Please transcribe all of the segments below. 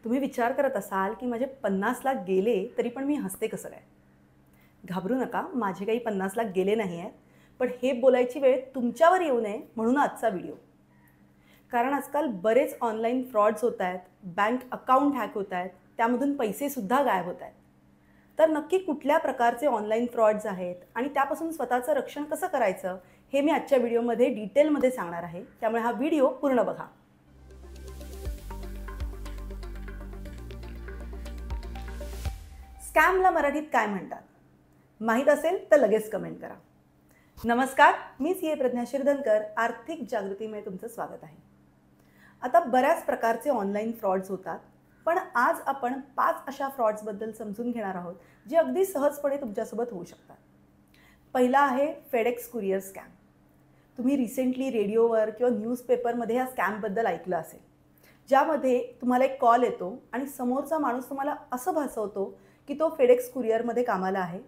तुम्ही विचार करत असाल की माझे 50 लाख गेले तरी पण मी हसते कसं काय? घाबरू नका, माझे काही 50 लाख गेले नाही आहेत. पण हे बोलायची वेळ तुमच्यावर येऊ नये म्हणून आजचा व्हिडिओ. कारण आजकाल बरेच ऑनलाईन फ्रॉड्स होत आहेत, बँक अकाउंट हॅक होत आहेत, त्यामधून पैसेसुद्धा गायब होत आहेत. तर नक्की कुठल्या प्रकारचे ऑनलाईन फ्रॉड्स आहेत आणि त्यापासून स्वतःचं रक्षण कसं करायचं हे मी आजच्या व्हिडिओमध्ये डिटेलमध्ये सांगणार आहे. त्यामुळे हा व्हिडिओ पूर्ण बघा. स्कॅमला मराठीत काय म्हणतात? माहीत असेल तर लगेच कमेंट करा. नमस्कार, मी सी ए प्रज्ञा शिरधनकर, आर्थिक जागृतीमध्ये तुमचं स्वागत आहे. आता बऱ्याच प्रकारचे ऑनलाईन फ्रॉड्स होतात, पण आज आपण 5 अशा फ्रॉड्सबद्दल समजून घेणार आहोत जे अगदी सहजपणे तुमच्यासोबत होऊ शकतात. पहिला आहे फेडेक्स कुरिअर स्कॅम. तुम्ही रिसेंटली रेडिओवर किंवा न्यूजपेपरमध्ये या स्कॅमबद्दल ऐकलं असेल, ज्यामध्ये तुम्हाला एक कॉल येतो आणि समोरचा माणूस तुम्हाला असं भासवतो की तो फेडेक्स कुरिअरमध्ये कामाला आहे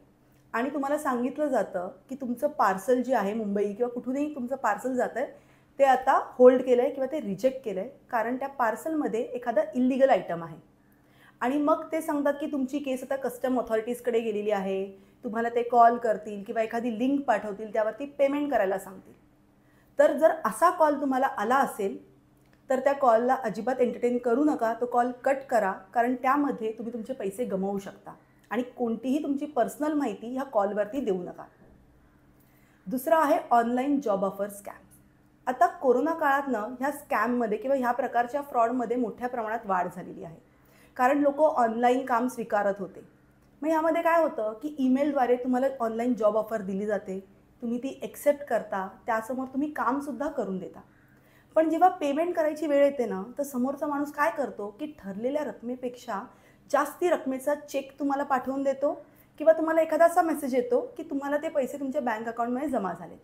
आणि तुम्हाला सांगितलं जातं की तुमचं पार्सल जे आहे मुंबई किंवा कुठूनही तुमचं पार्सल जातं आहे ते आता होल्ड केलं आहे किंवा ते रिजेक्ट केलं आहे, कारण त्या पार्सलमध्ये एखादा इल्लिगल आयटम आहे. आणि मग ते सांगतात की तुमची केस आता कस्टम ऑथॉरिटीजकडे गेलेली आहे, तुम्हाला ते कॉल करतील किंवा एखादी लिंक पाठवतील, त्यावरती पेमेंट करायला सांगतील. तर जर असा कॉल तुम्हाला आला असेल तर त्या कॉलला अजिबात एंटरटेन करू नका, तो कॉल कट करा, कारण त्यामध्ये तुम्ही तुमचे पैसे गमावू शकता आणि कोणतीही तुमची पर्सनल माहिती ह्या कॉलवरती देऊ नका. दुसरा आहे ऑनलाईन जॉब ऑफर स्कॅम. आता कोरोना काळातनं ह्या स्कॅममध्ये किंवा ह्या प्रकारच्या फ्रॉडमध्ये मोठ्या प्रमाणात वाढ झालेली आहे, कारण लोक ऑनलाईन काम स्वीकारत होते. मग ह्यामध्ये काय होतं की ईमेलद्वारे तुम्हाला ऑनलाईन जॉब ऑफर दिली जाते, तुम्ही ती एक्सेप्ट करता, त्यासमोर तुम्ही कामसुद्धा करून देता. पण जेव्हा पेमेंट करायची वेळ येते ना, तर समोरचा माणूस काय करतो की ठरलेल्या रकमेपेक्षा जास्ती रकमेचा चेक तुम्हाला पाठवून देतो किंवा तुम्हाला एखादा असा मेसेज येतो की तुम्हाला ते पैसे तुमच्या बँक अकाउंटमध्ये जमा झाले.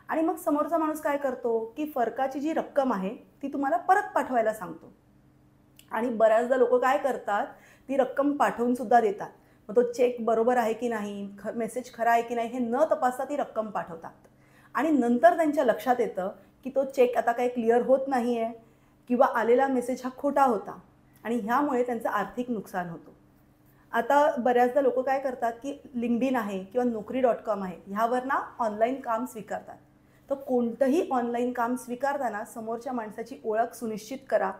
आणि मग समोरचा माणूस काय करतो की फरकाची जी रक्कम आहे ती तुम्हाला परत पाठवायला सांगतो. आणि बऱ्याचदा लोक काय करतात, ती रक्कम पाठवूनसुद्धा देतात. मग तो चेक बरोबर आहे की नाही, मेसेज खरा आहे की नाही हे न तपासता ती रक्कम पाठवतात. आणि नंतर त्यांच्या लक्षात येतं की तो चेक आता काही क्लिअर होत नाही आहे किंवा आलेला मेसेज हा खोटा होता आणि ह्यामुळे त्यांचं आर्थिक नुकसान होतं. आता बऱ्याचदा लोक काय करतात की लिंक्डइन आहे किंवा Naukri.com आहे, ह्यावर ना ऑनलाईन काम स्वीकारतात. तर कोणतंही ऑनलाईन काम स्वीकारताना समोरच्या माणसाची ओळख सुनिश्चित करा,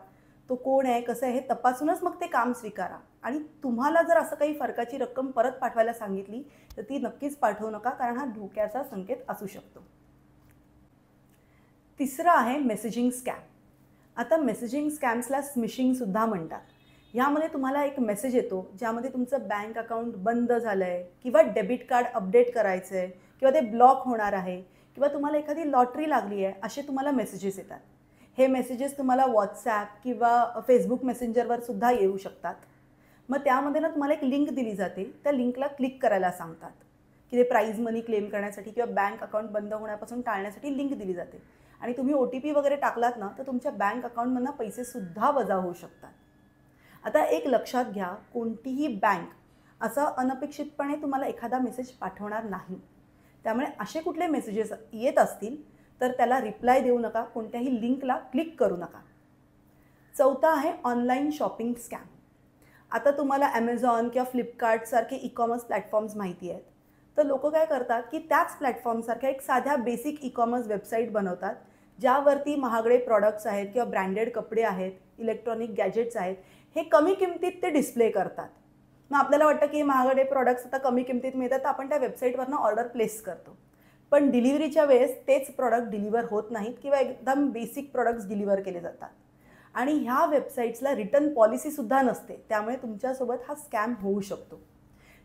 तो कोण आहे कसं आहे हे तपासूनच मग ते काम स्वीकारा. आणि तुम्हाला जर असं काही फरकाची रक्कम परत पाठवायला सांगितली तर ती नक्कीच पाठवू नका, कारण हा धोक्याचा संकेत असू शकतो. तिसरं आहे मेसेजिंग स्कॅम. आता मेसेजिंग स्कॅम्सला स्मिशिंगसुद्धा म्हणतात. ह्यामध्ये तुम्हाला एक मेसेज येतो ज्यामध्ये तुमचं बँक अकाउंट बंद झालं आहे किंवा डेबिट कार्ड अपडेट करायचं आहे किंवा ते ब्लॉक होणार आहे किंवा तुम्हाला एखादी लॉटरी लागली आहे, असे तुम्हाला मेसेजेस येतात. हे मेसेजेस तुम्हाला व्हॉट्सॲप किंवा फेसबुक मेसेंजरवर सुद्धा येऊ शकतात. मग त्यामध्ये ना तुम्हाला एक लिंक दिली जाते, त्या लिंकला क्लिक करायला सांगतात की ते प्राईज मनी क्लेम करण्यासाठी किंवा बँक अकाउंट बंद होण्यापासून टाळण्यासाठी लिंक दिली जाते. आणि तुम्ही OTP वगैरे टाकलात ना तर तुमच्या बँक अकाउंटमधनं पैसेसुद्धा वजा होऊ शकतात. आता एक लक्षात घ्या, कोणतीही बँक असं अनपेक्षितपणे तुम्हाला एखादा मेसेज पाठवणार नाही. त्यामुळे असे कुठले मेसेजेस येत असतील तर त्याला रिप्लाय देऊ नका, कोणत्याही लिंकला क्लिक करू नका. चौथा आहे ऑनलाईन शॉपिंग स्कॅम. आता तुम्हाला ॲमेझॉन किंवा फ्लिपकार्टसारखे ई-कॉमर्स प्लॅटफॉर्म्स माहिती आहेत. तर लोक काय करतात की त्याच प्लॅटफॉर्मसारख्या एक साध्या बेसिक ई-कॉमर्स वेबसाईट बनवतात, ज्यावरती महागडे प्रॉडक्ट्स आहेत किंवा ब्रँडेड कपडे आहेत, इलेक्ट्रॉनिक गॅजेट्स आहेत, हे कमी किमतीत ते डिस्प्ले करतात. मग आपल्याला वाटतं की हे महागडे प्रॉडक्ट्स आता कमी किमतीत मिळतात, तर आपण त्या वेबसाईटवरनं ऑर्डर प्लेस करतो. पण डिलिव्हरीच्या वेळेस तेच प्रॉडक्ट डिलिव्हर होत नाहीत किंवा एकदम बेसिक प्रॉडक्ट्स डिलिव्हर केले जातात. आणि ह्या वेबसाईट्सला रिटर्न पॉलिसीसुद्धा नसते, त्यामुळे तुमच्यासोबत हा स्कॅम होऊ शकतो.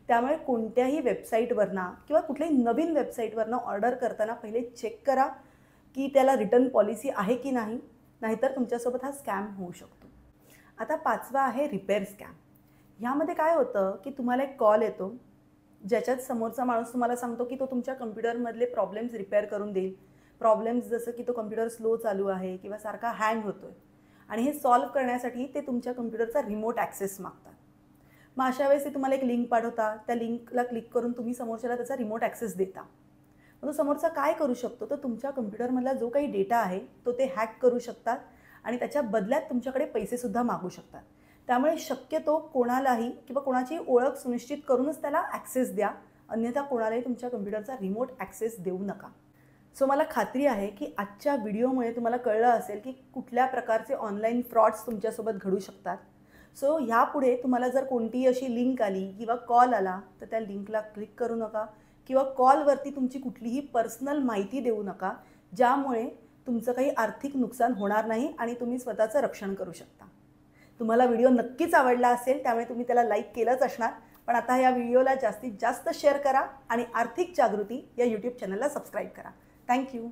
त्यामुळे कोणत्याही वेबसाईटवरनं किंवा कुठल्याही नवीन वेबसाईटवरनं ऑर्डर करताना पहिले चेक करा की त्याला रिटर्न पॉलिसी आहे की नाही, नाहीतर तुमच्यासोबत हा स्कॅम होऊ शकतो. आता पाचवा आहे रिपेअर स्कॅम. ह्यामध्ये काय होतं की तुम्हाला एक कॉल येतो ज्याच्यात समोरचा माणूस तुम्हाला सांगतो की तो तुमच्या कम्प्युटरमधले प्रॉब्लेम्स रिपेअर करून देईल. प्रॉब्लेम्स जसं की तो कम्प्युटर स्लो चालू आहे किंवा सारखा हँग होतो आहे, आणि हे सॉल्व्ह करण्यासाठी ते तुमच्या कम्प्युटरचा रिमोट ॲक्सेस मागतात. मग अशा वेळेस ते तुम्हाला एक लिंक पाठवता, त्या लिंकला क्लिक करून तुम्ही समोरच्याला त्याचा रिमोट ॲक्सेस देता. मग तो समोरचा काय करू शकतो, तर तुमच्या कम्प्युटरमधला जो काही डेटा आहे तो ते हॅक करू शकतात आणि त्याच्या बदल्यात तुमच्याकडे पैसेसुद्धा मागू शकतात. त्यामुळे शक्यतो कोणालाही किंवा कोणाची ओळख सुनिश्चित करूनच त्याला ॲक्सेस द्या, अन्यथा कोणालाही तुमच्या कम्प्युटरचा रिमोट ॲक्सेस देऊ नका. सो मला खात्री आहे की आजच्या व्हिडिओमुळे तुम्हाला कळलं असेल की कुठल्या प्रकारचे ऑनलाईन फ्रॉड्स तुमच्यासोबत घडू शकतात. सो ह्यापुढे तुम्हाला जर कोणतीही अशी लिंक आली किंवा कॉल आला तर त्या लिंकला क्लिक करू नका किंवा कॉलवरती तुमची कुठलीही पर्सनल माहिती देऊ नका, ज्यामुळे तुमचं काही आर्थिक नुकसान होणार नाही आणि तुम्ही स्वतःचं रक्षण करू शकता. तुम्हाला व्हिडिओ नक्कीच आवडला असेल, त्यामुळे तुम्ही त्याला लाईक केलंच असणार. पण आता या व्हिडिओला जास्तीत जास्त शेअर करा आणि आर्थिक जागृती या यूट्यूब चॅनलला सबस्क्राईब करा. थँक्यू.